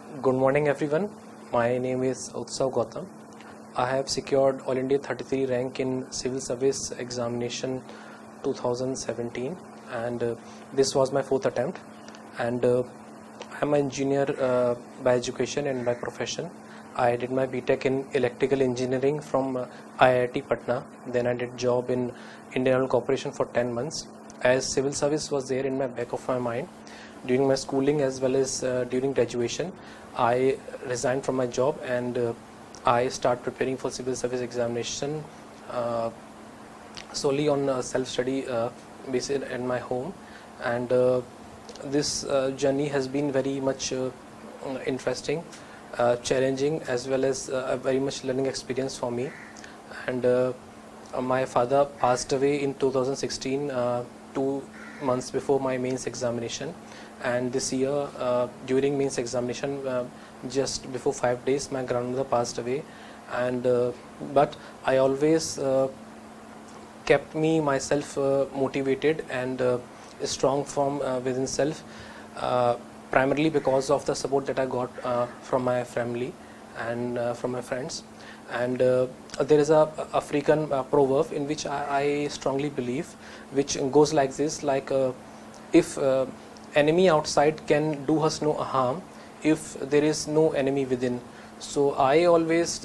Good morning everyone. My name is Utsav Gautam. I have secured All India 33 rank in Civil Service Examination 2017 and this was my fourth attempt, and I am an engineer by education and by profession. I did my BTech in electrical engineering from IIT Patna. Then I did job in Indian Oil Corporation for 10 months. As civil service was there in my back of my mind during my schooling as well as during graduation, I resigned from my job and I start preparing for civil service examination solely on self-study based in my home. And this journey has been very much interesting, challenging, as well as a very much learning experience for me. And my father passed away in 2016, 2 months before my mains examination. And this year during mains examination, just before 5 days, my grandmother passed away. And but I always kept myself motivated and strong from within self, primarily because of the support that I got from my family and from my friends. And there is a African proverb in which I strongly believe, which goes like this: like if enemy outside can do us no harm, if there is no enemy within. So I always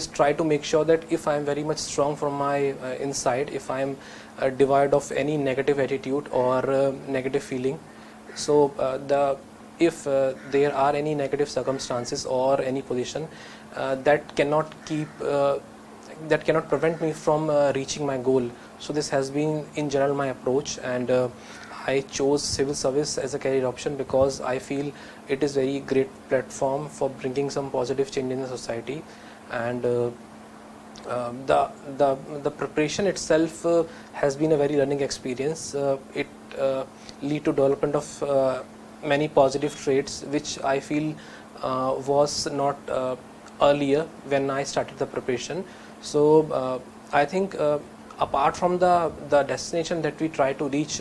try to make sure that if I am very much strong from my inside, if I am devoid of any negative attitude or negative feeling, so if there are any negative circumstances or any position that cannot prevent me from reaching my goal. So this has been in general my approach, and I chose civil service as a career option because I feel it is very great platform for bringing some positive change in the society. And the preparation itself has been a very learning experience. It lead to development of many positive traits which I feel was not earlier when I started the preparation. So I think apart from the destination that we try to reach,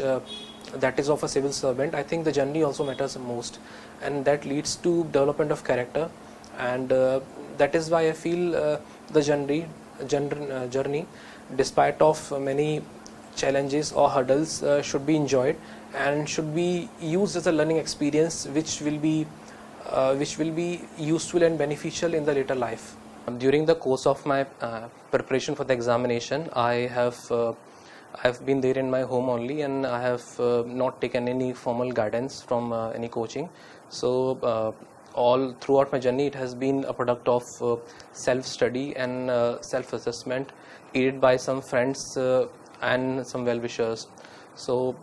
that is of a civil servant, I think the journey also matters most, and that leads to development of character. And that is why I feel the journey, despite of many challenges or hurdles, should be enjoyed and should be used as a learning experience, which will be useful and beneficial in the later life. During the course of my preparation for the examination, I have been there in my home only, and I have not taken any formal guidance from any coaching. So all throughout my journey, it has been a product of self-study and self-assessment, aided by some friends and some well-wishers. So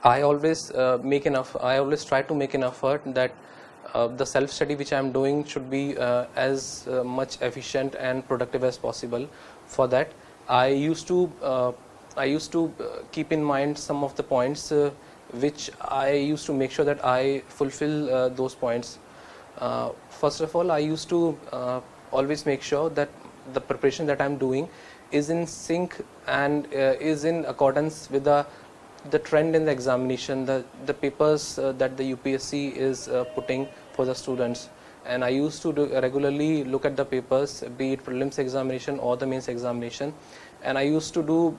I always try to make an effort that the self-study which I am doing should be as much efficient and productive as possible. For that, I used to keep in mind some of the points which I used to make sure that I fulfill those points. First of all, I used to always make sure that the preparation that I am doing is in sync and is in accordance with the trend in the examination, the papers that the UPSC is putting for the students. And I used to regularly look at the papers, be it prelims examination or the mains examination, and I used to do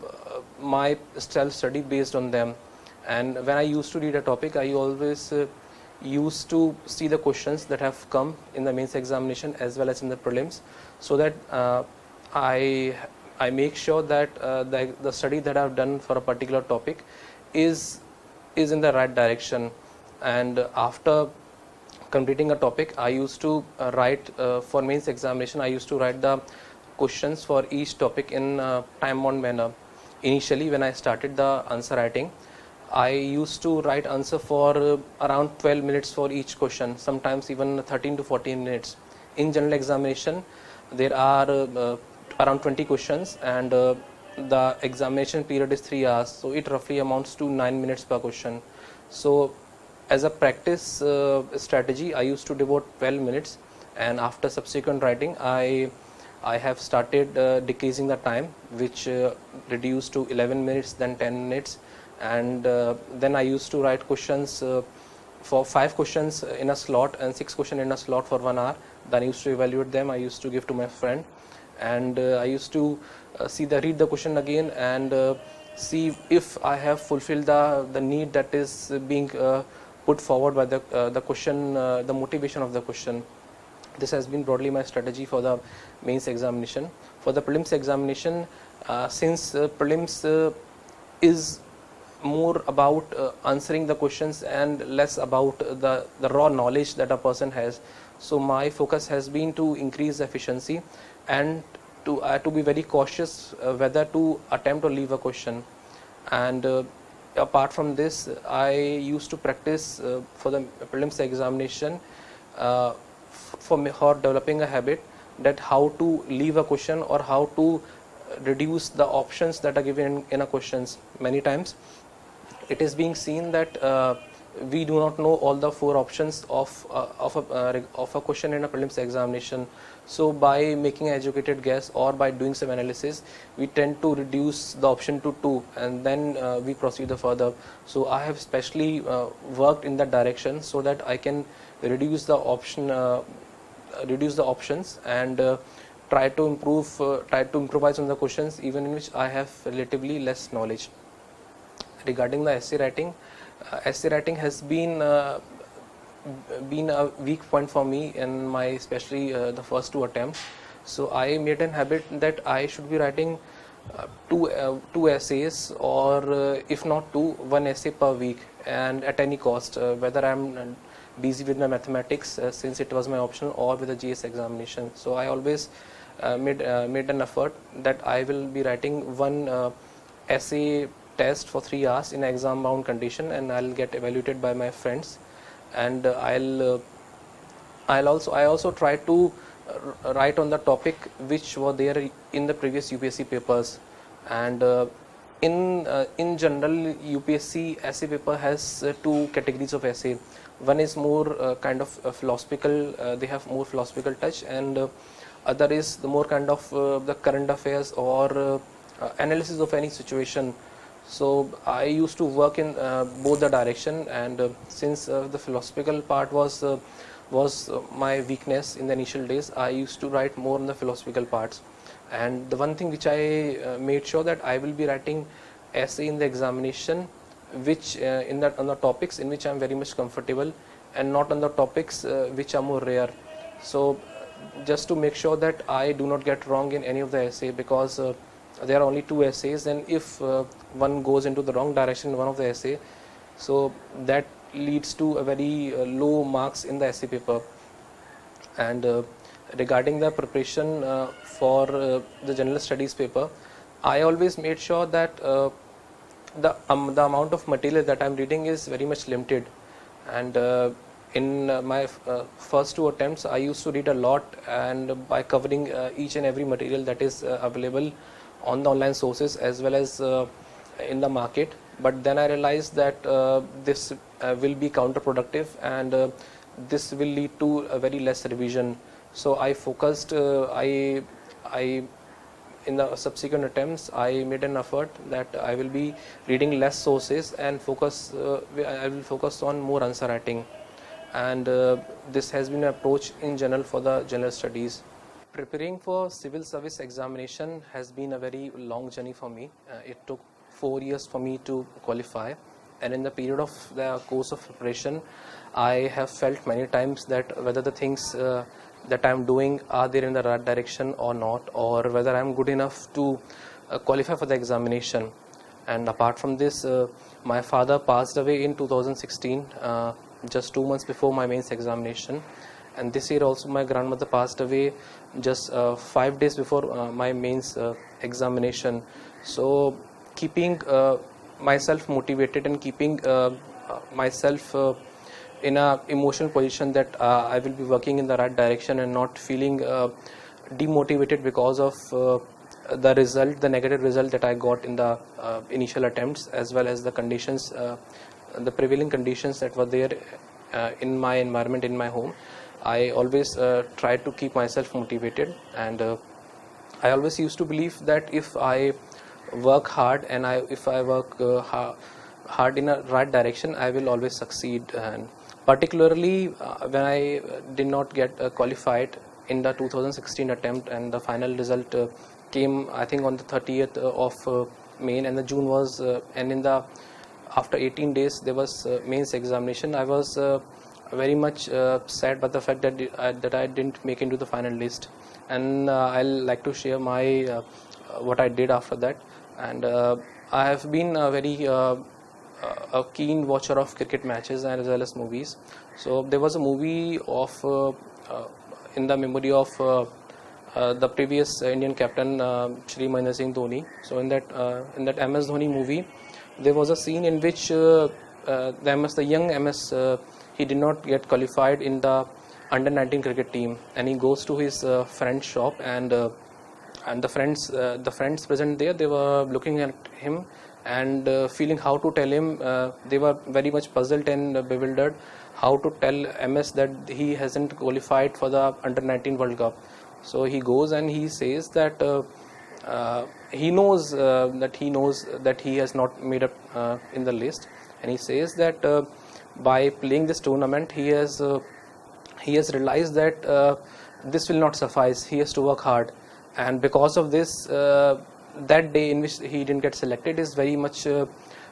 my self-study based on them. And when I used to read a topic, I always used to see the questions that have come in the mains examination as well as in the prelims, so that I make sure that the study that I have done for a particular topic is in the right direction. And after completing a topic, I used to write for mains examination, I used to write the questions for each topic in time-bound manner. Initially, when I started the answer writing, I used to write answer for around 12 minutes for each question, sometimes even 13 to 14 minutes. In general examination, there are around 20 questions, and the examination period is 3 hours, so it roughly amounts to 9 minutes per question. So as a practice strategy, I used to devote 12 minutes, and after subsequent writing, I have started decreasing the time, which reduced to 11 minutes, then 10 minutes, and then I used to write questions for 5 questions in a slot and 6 questions in a slot for 1 hour. Then I used to evaluate them. I used to give to my friend, and I used to read the question again and see if I have fulfilled the need that is being put forward by the question, the motivation of the question. This has been broadly my strategy for the mains examination. For the prelims examination, since prelims is more about answering the questions and less about the raw knowledge that a person has, so my focus has been to increase efficiency and to be very cautious whether to attempt or leave a question. And apart from this, I used to practice for the prelims examination for developing a habit that how to leave a question or how to reduce the options that are given in a questions. Many times it is being seen that we do not know all the 4 options of a question in a prelims examination. So by making an educated guess or by doing some analysis, we tend to reduce the option to 2, and then we proceed further. So I have specially worked in that direction so that I can reduce the options and try to improvise on the questions even in which I have relatively less knowledge. Regarding the essay writing, has been a weak point for me in my especially the first 2 attempts. So I made an habit that I should be writing two essays, or if not 2, 1 essay per week, and at any cost, whether I'm busy with my mathematics since it was my optional, or with the GS examination. So I always made an effort that I will be writing 1 essay test for 3 hours in exam bound condition, and I'll get evaluated by my friends. And I also try to write on the topic which were there in the previous UPSC papers. And in general, UPSC essay paper has 2 categories of essay. One is more kind of philosophical, they have more philosophical touch, and other is the more kind of the current affairs or analysis of any situation. So I used to work in both the direction, and since the philosophical part was my weakness in the initial days, I used to write more on the philosophical parts. And the one thing which I made sure that I will be writing essay in the examination which on the topics in which I am very much comfortable, and not on the topics which are more rare. So just to make sure that I do not get wrong in any of the essay, because there are only 2 essays, and if one goes into the wrong direction in one of the essay, so that leads to a very low marks in the essay paper. And regarding the preparation for the general studies paper, I always made sure that the amount of material that I am reading is very much limited. And in my first 2 attempts, I used to read a lot, and by covering each and every material that is available on the online sources as well as in the market. But then I realized that this will be counterproductive, and this will lead to a very less revision. So I focused, in the subsequent attempts, I made an effort that I will be reading less sources and I will focus on more answer writing. And this has been an approach in general for the general studies. Preparing for civil service examination has been a very long journey for me. It took 4 years for me to qualify, and in the period of the course of preparation, I have felt many times that whether the things that I am doing are there in the right direction or not, or whether I am good enough to qualify for the examination. And apart from this, my father passed away in 2016, just 2 months before my mains examination. And this year also my grandmother passed away just 5 days before my mains examination. So keeping myself motivated and keeping myself in a emotional position that I will be working in the right direction and not feeling demotivated because of the negative result that I got in the initial attempts, as well as the conditions, the prevailing conditions that were there in my environment, in my home. I always try to keep myself motivated, and I always used to believe that if I work hard and if I work hard in a right direction, I will always succeed. And particularly when I did not get qualified in the 2016 attempt, and the final result came, I think, on the 30th of May, and the June was and in the after 18 days there was mains examination. I was very much sad by the fact that I didn't make into the final list, and I'll like to share my what I did after that. And I have been a keen watcher of cricket matches and as well as movies. So there was a movie of in the memory of the previous Indian captain Shri Mahendra Singh Dhoni. So in that MS Dhoni movie, there was a scene in which the young MS, he did not get qualified in the under 19 cricket team, and he goes to his friend's shop, and the friends present there, they were looking at him and feeling how to tell him. They were very much puzzled and bewildered how to tell MS that he hasn't qualified for the under 19 World Cup. So he goes and he says that he knows that he has not made up in the list, and he says that by playing this tournament he has realized that this will not suffice. He has to work hard, and because of this, that day in which he didn't get selected is very much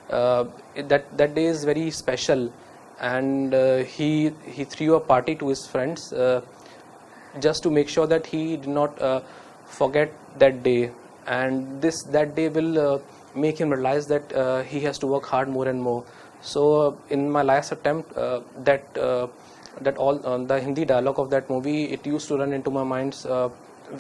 that day is very special, and he threw a party to his friends just to make sure that he did not forget that day, and that day will make him realize that he has to work hard more and more. So in my last attempt, that all the Hindi dialogue of that movie, it used to run into my mind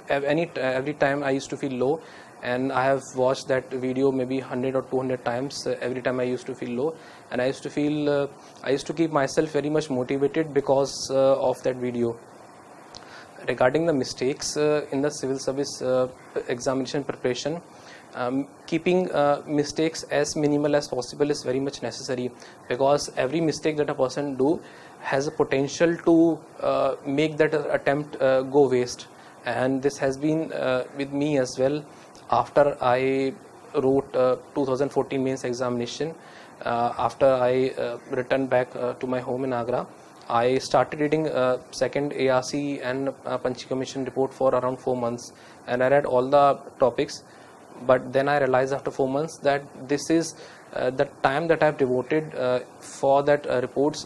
every time I used to feel low, and I have watched that video maybe 100 or 200 times every time I used to feel low, and I used to keep myself very much motivated because of that video. Regarding the mistakes in the civil service examination preparation, keeping mistakes as minimal as possible is very much necessary, because every mistake that a person do has a potential to make that attempt go waste. And this has been with me as well. After I wrote 2014 mains examination, after I returned back to my home in Agra, I started reading second ARC and Panchi Commission report for around 4 months, and I read all the topics. But then I realized after 4 months that this is the time that I have devoted for that reports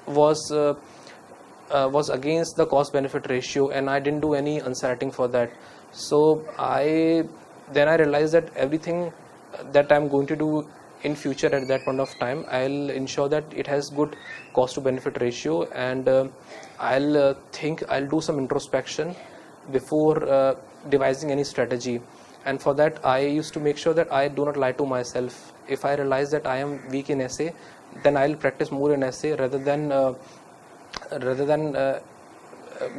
was against the cost-benefit ratio, and I didn't do any answer for that. So I realized that everything that I'm going to do in future at that point of time, I'll ensure that it has good cost-to-benefit ratio, and I'll do some introspection before devising any strategy. And for that, I used to make sure that I do not lie to myself. If I realize that I am weak in essay, then I'll practice more in essay rather than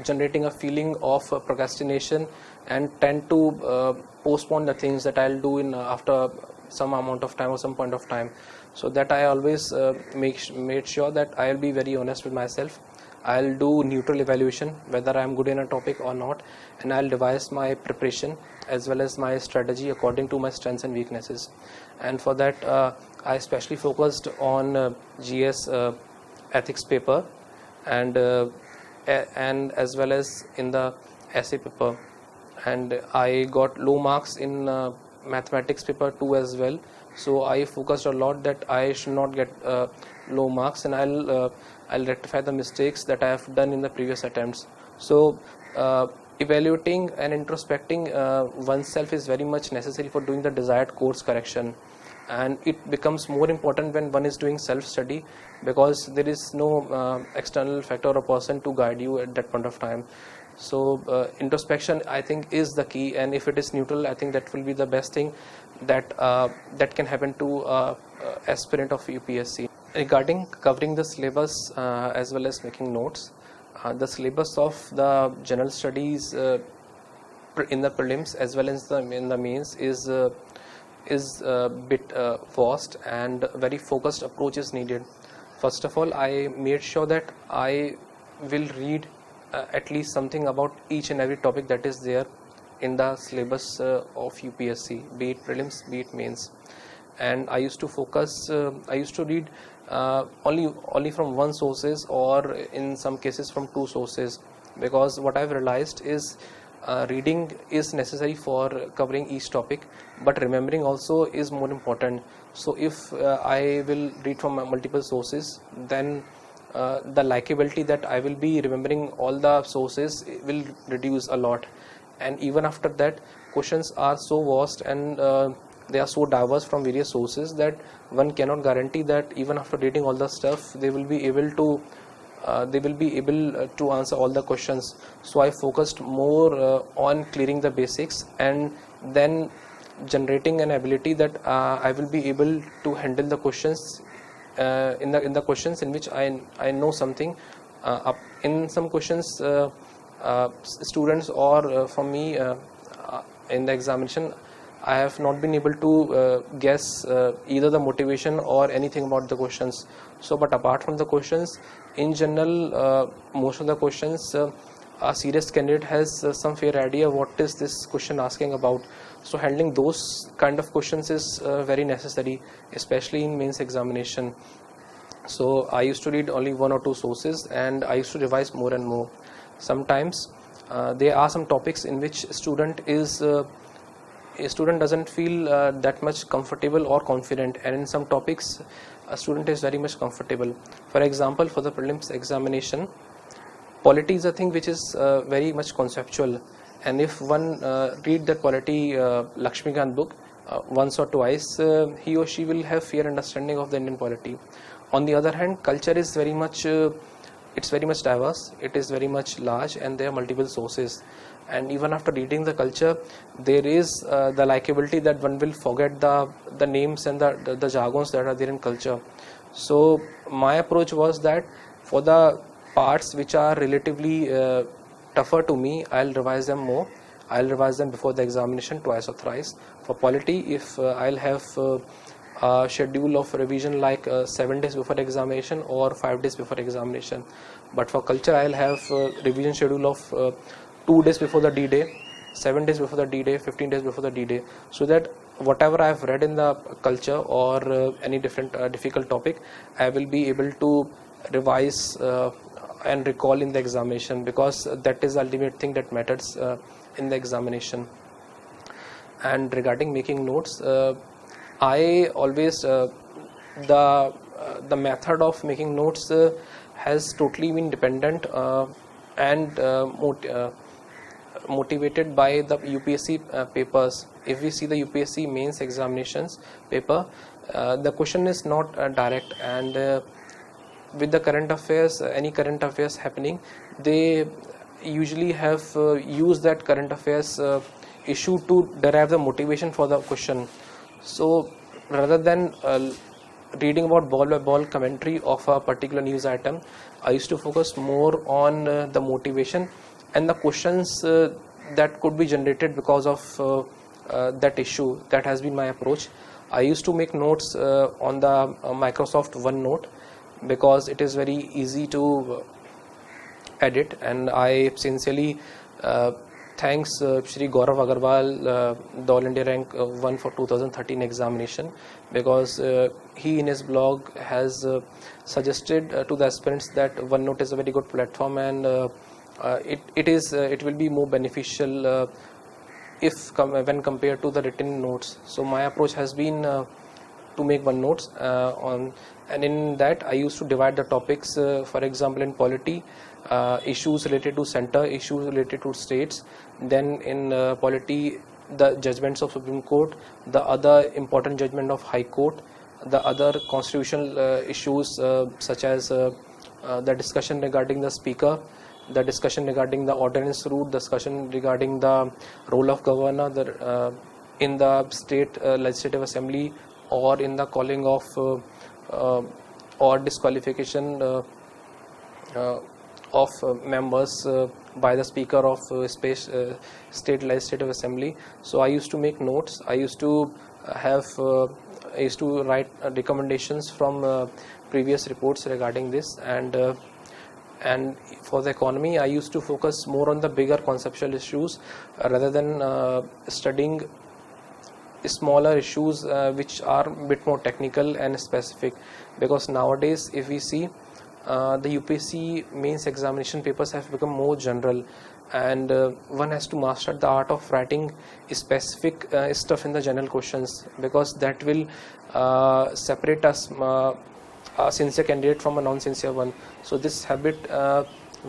generating a feeling of procrastination and tend to postpone the things that I'll do in after some amount of time or some point of time. So that I always made sure that I'll be very honest with myself. I'll do neutral evaluation whether I'm good in a topic or not, and I'll devise my preparation as well as my strategy according to my strengths and weaknesses. And for that, I especially focused on GS ethics paper, and as well as in the essay paper, and I got low marks in mathematics paper 2 as well. So I focused a lot that I should not get low marks, and I'll rectify the mistakes that I have done in the previous attempts. So evaluating and introspecting oneself is very much necessary for doing the desired course correction, and it becomes more important when one is doing self-study, because there is no external factor or person to guide you at that point of time. So introspection, I think, is the key, and if it is neutral, I think that will be the best thing that can happen to aspirant of UPSC. Regarding covering the syllabus as well as making notes, the syllabus of the general studies in the prelims as well as in the mains is a bit vast, and very focused approach is needed. First of all, I made sure that I will read at least something about each and every topic that is there in the syllabus of UPSC, be it prelims, be it mains. and I used to focus. I used to read only from one sources, or in some cases from two sources, because what I've realized is reading is necessary for covering each topic, but remembering also is more important. So if I will read from multiple sources, then the likability that I will be remembering all the sources will reduce a lot. And even after that, questions are so vast, and they are so diverse from various sources, that one cannot guarantee that even after reading all the stuff they will be able to answer all the questions. So I focused more on clearing the basics, and then generating an ability that I will be able to handle the questions in the questions in which I know something. In some questions, students or from me in the examination, I have not been able to guess either the motivation or anything about the questions. So, but apart from the questions, in general, most of the questions, a serious candidate has some fair idea what is this question asking about. So handling those kind of questions is very necessary, especially in mains examination. So I used to read only one or two sources, and I used to revise more and more. Sometimes there are some topics in which a student doesn't feel that much comfortable or confident, and in some topics a student is very much comfortable. For example, for the prelims examination, polity is a thing which is very much conceptual, and if one read that polity Lakshmikant book once or twice, he or she will have fair understanding of the Indian polity. On the other hand, culture is very much it's very much diverse, it is very much large, and there are multiple sources. And even after reading the culture, there is the likability that one will forget the names and the jargons that are there in culture. So my approach was that for the parts which are relatively tougher to me, I'll revise them more. I'll revise them before the examination twice or thrice. For polity, if I'll have a schedule of revision like 7 days before examination or 5 days before examination. But for culture, I'll have revision schedule of 2 days before the D-Day, 7 days before the D-Day, 15 days before the D-Day, so that whatever I've read in the culture or any different difficult topic, I will be able to revise and recall in the examination, because that is the ultimate thing that matters in the examination. And regarding making notes, I always the method of making notes has totally been dependent and motivated by the UPSC papers. If we see the UPSC mains examinations paper, the question is not direct, and with the current affairs, any current affairs happening, they usually have used that current affairs issue to derive the motivation for the question. So rather than reading about ball by ball commentary of a particular news item, I used to focus more on the motivation and the questions that could be generated because of that issue. That has been my approach. I used to make notes on the Microsoft OneNote, because it is very easy to edit, and I sincerely thanks Shri Gaurav Agarwal, the All India Rank 1 for 2013 examination, because he in his blog has suggested to the aspirants that OneNote is a very good platform, and it will be more beneficial when compared to the written notes. So my approach has been to make OneNotes and in that I used to divide the topics. For example, in polity, issues related to center, issues related to states. Then in polity, the judgments of Supreme Court, the other important judgment of High Court, the other constitutional issues such as the discussion regarding the speaker, the discussion regarding the ordinance route, discussion regarding the role of governor in the state legislative assembly, or in the calling of or disqualification of members by the speaker of state legislative assembly. So I used to make notes. I used to write recommendations from previous reports regarding this, and for the economy, I used to focus more on the bigger conceptual issues rather than studying smaller issues which are a bit more technical and specific, because nowadays if we see the UPSC mains examination papers have become more general, and one has to master the art of writing specific stuff in the general questions, because that will separate us a sincere candidate from a non-sincere one. So this habit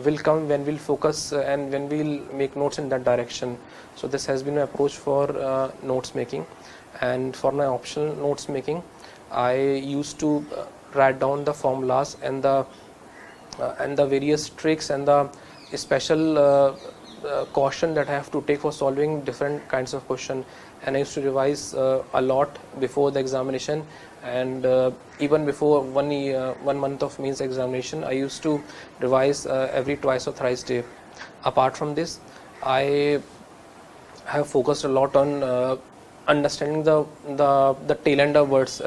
will come when we'll focus and when we'll make notes in that direction. So this has been my approach for notes making. And for my optional notes making, I used to write down the formulas and the various tricks and the special caution that I have to take for solving different kinds of question. And I used to revise a lot before the examination, and even before 1 month of mains examination, I used to revise every twice or thrice day. Apart from this, I have focused a lot on understanding the tail end of words,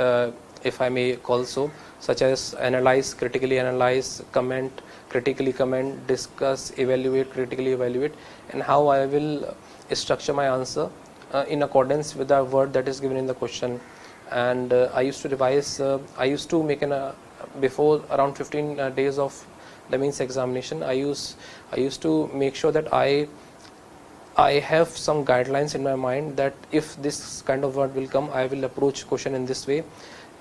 if I may call so, such as analyze, critically analyze, comment, critically comment, discuss, evaluate, critically evaluate, and how I will structure my answer in accordance with the word that is given in the question. And I used to revise, I used to make before around 15 days of the mains examination, I used to make sure that I have some guidelines in my mind that if this kind of word will come, I will approach question in this way.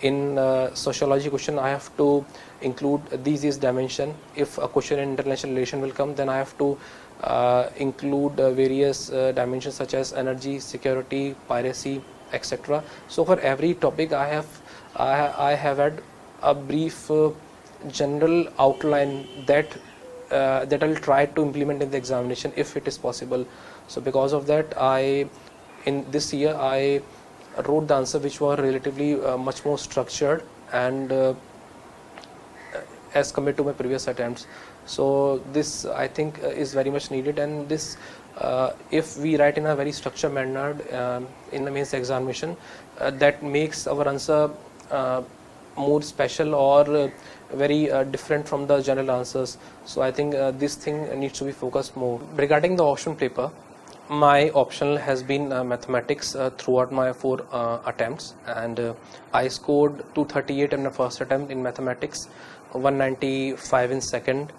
In sociology question, I have to include these dimension. If a question in international relation will come, then I have to include various dimensions such as energy, security, piracy, etc. So for every topic, I have had a brief general outline that I'll try to implement in the examination if it is possible. So because of that, in this year I wrote the answer which were relatively much more structured and as compared to my previous attempts. So this I think is very much needed, and this if we write in a very structured manner in the mains examination, that makes our answer more special or very different from the general answers. So I think this thing needs to be focused more. Regarding the optional paper, my optional has been mathematics throughout my 4 attempts, and I scored 238 in the first attempt in mathematics, 195 in second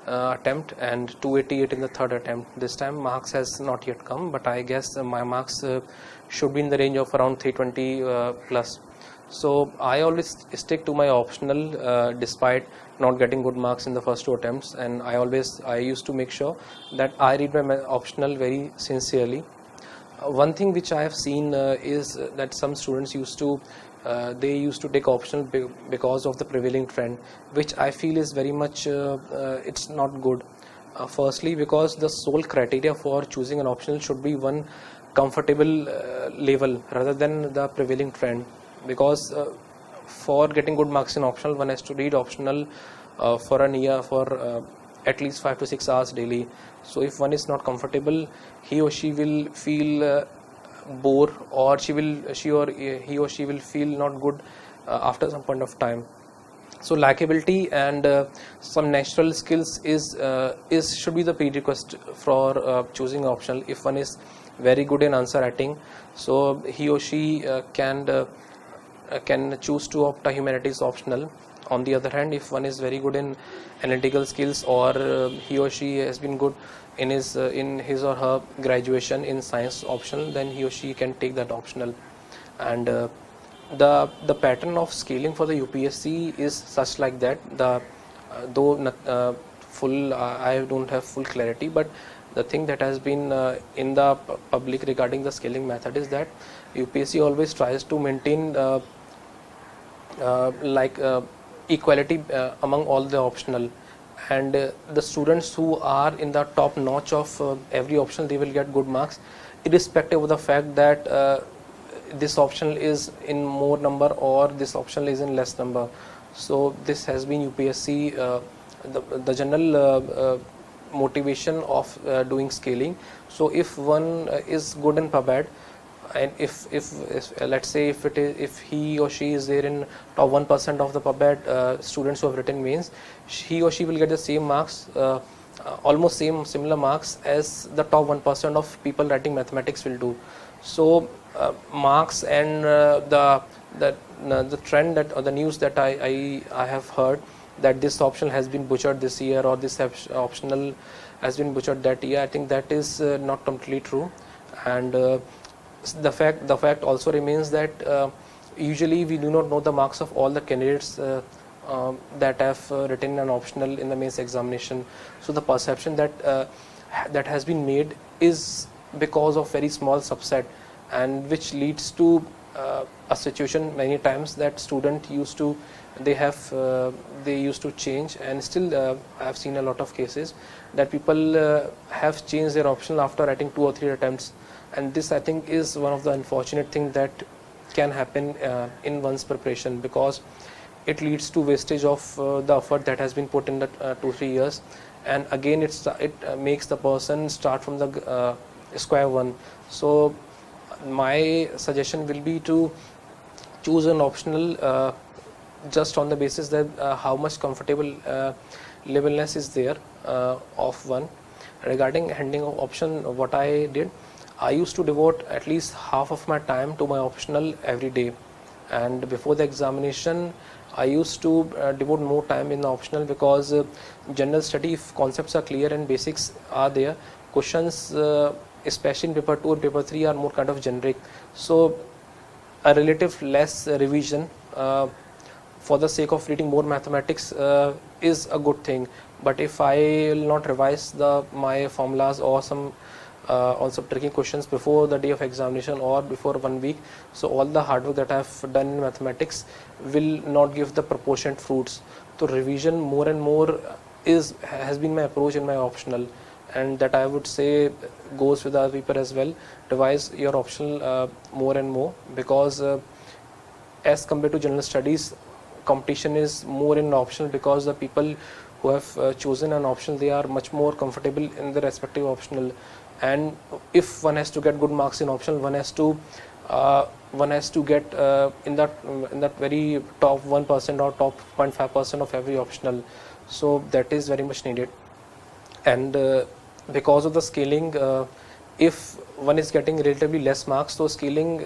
attempt, and 288 in the third attempt. This time marks has not yet come, but I guess my marks should be in the range of around 320 plus. So I always stick to my optional despite not getting good marks in the first 2 attempts, and I used to make sure that I read my optional very sincerely. One thing which I have seen is that some students used to take optional because of the prevailing trend, which I feel is very much it's not good. Firstly, because the sole criteria for choosing an optional should be one comfortable level rather than the prevailing trend, because for getting good marks in optional, one has to read optional for a year for at least 5 to 6 hours daily. So if one is not comfortable, he or she will feel bored, or he or she will feel not good after some point of time. So likability and some natural skills should be the prerequisite for choosing optional. If one is very good in answer writing, so he or she can choose to opt a humanities optional. On the other hand, if one is very good in analytical skills, or he or she has been good in his or her graduation in science optional, then he or she can take that optional. And the pattern of scaling for the UPSC is such like that. Though full I don't have full clarity, but the thing that has been in the public regarding the scaling method is that UPSC always tries to maintain equality among all the optional, and the students who are in the top notch of every optional, they will get good marks irrespective of the fact that this optional is in more number or this optional is in less number. So this has been UPSC the general motivation of doing scaling. So if one is good in PubAd, and if let's say if he or she is there in top 1% of the PubAd students who have written mains, he or she will get the same marks, almost similar marks as the top 1% of people writing mathematics will do. So marks and the trend that, or the news that I have heard, that this option has been butchered this year, or this optional has been butchered that year, I think that is not completely true. And the fact also remains that usually we do not know the marks of all the candidates that have written an optional in the mains examination. So the perception that has been made is because of very small subset, and which leads to a situation many times that student used to they used to change, and still I have seen a lot of cases that people have changed their optional after writing 2 or 3 attempts. And this, I think, is one of the unfortunate things that can happen in one's preparation, because it leads to wastage of the effort that has been put in the 2-3 years, and again it makes the person start from the square one. So my suggestion will be to choose an optional just on the basis that how much comfortable levelness is there of one. Regarding handing of option, what I did, I used to devote at least half of my time to my optional every day, and before the examination I used to devote more time in the optional, because general study, if concepts are clear and basics are there, questions especially in paper 2 and paper 3 are more kind of generic. So a relative less revision for the sake of reading more mathematics is a good thing. But if I will not revise my formulas or some also tricking questions before the day of examination or before 1 week, so all the hard work that I have done in mathematics will not give the proportionate fruits. So revision more and more has been my approach in my optional, and that I would say goes with our paper as well. Revise your optional more and more, because as compared to general studies, competition is more in optional, because the people who have chosen an optional, they are much more comfortable in their respective optional. And if one has to get good marks in optional, one has to get in that very top 1% or top 0.5% of every optional. So that is very much needed. And because of the scaling, if one is getting relatively less marks, so scaling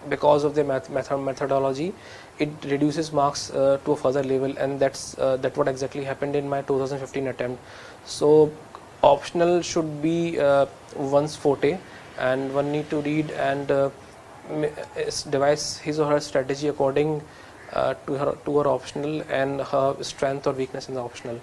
because of the methodology, it reduces marks to a further level, and that's what exactly happened in my 2015 attempt. So optional should be one's forte, and one need to read and devise his or her strategy according to her optional and her strength or weakness in the optional.